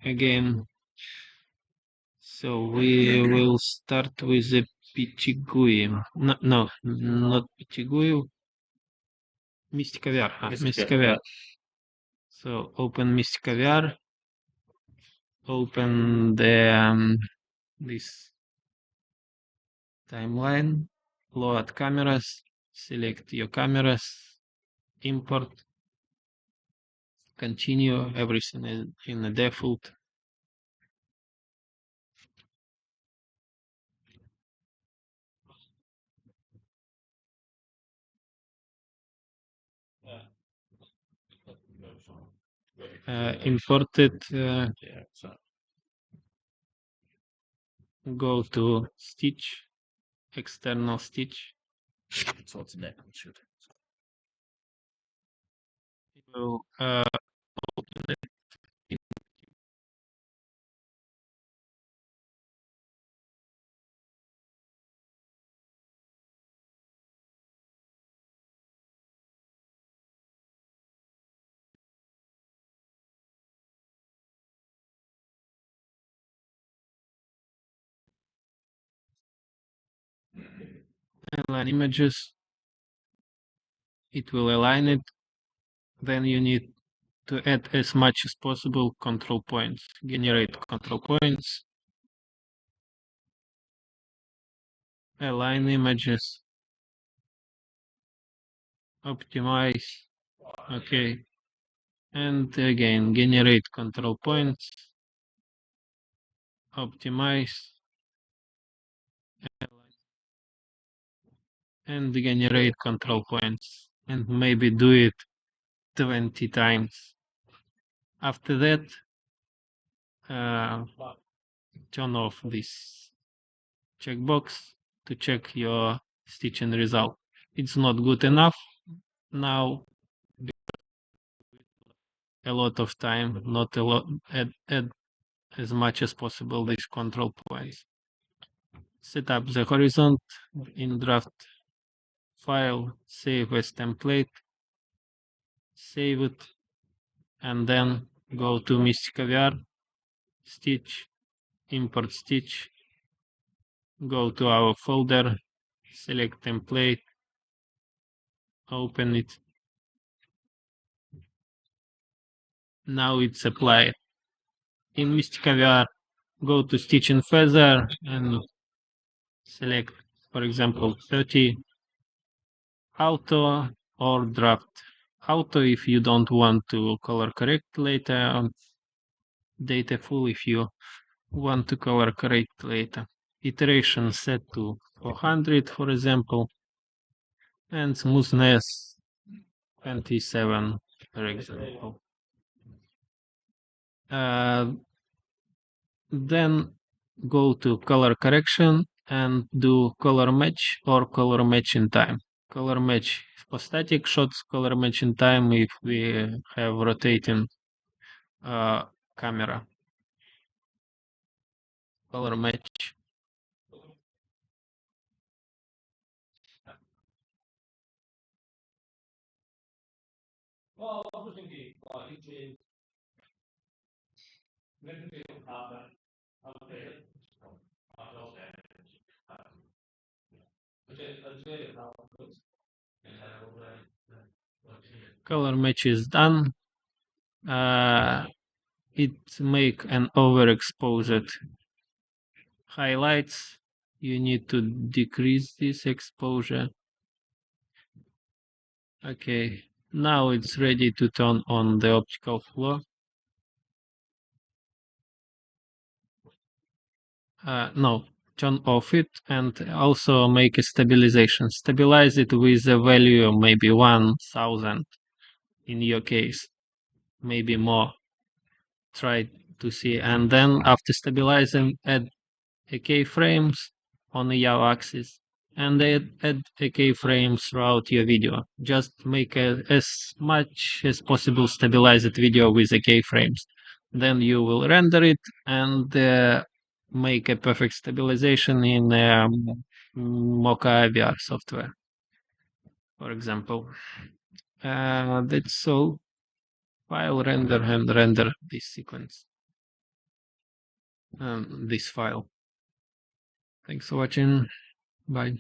again. So we will start with the Pichigui. No, not Pichigui. Mystica VR. Mystica VR. So open Mystica VR. Open the this timeline. Load cameras. Select your cameras. Import. Continue everything in the default. Imported. Go to stitch, external stitch. So it's net shoot. It will open it. Align images. It will align it. Then you need to add as much as possible control points. Generate control points. Align images. Optimize. Okay. And again, generate control points. Optimize. And generate control points. And maybe do it 20 times. After that, turn off this checkbox to check your stitching result. It's not good enough now. A lot of time, not a lot. Add as much as possible these control points. Set up the horizon in draft file, save as template, save it, and then go to Mystica VR, stitch, import stitch, go to our folder, select template, open it. Now it's applied. In Mystica VR, go to Stitch and Feather and select, for example, 30 auto or draft. Auto if you don't want to color correct later, data full if you want to color correct later. Iteration set to 400, for example, and smoothness 27, for example. Then go to color correction and do color match or color match in time. Color match for static shots, color match in time if we have rotating camera. Color match. Color match is done. It make an overexposed highlights. You need to decrease this exposure. Okay, now it's ready to turn on the optical flow. No, turn off it and also make a stabilization. Stabilize it with a value maybe 1000 in your case, maybe more. Try to see, and then after stabilizing, add a keyframes on the y-axis and add a keyframes throughout your video. Just make as much as possible stabilized video with the keyframes. Then you will render it and make a perfect stabilization in Mocha VR software, for example. That's all. File render and render this sequence. this file. Thanks for watching. Bye.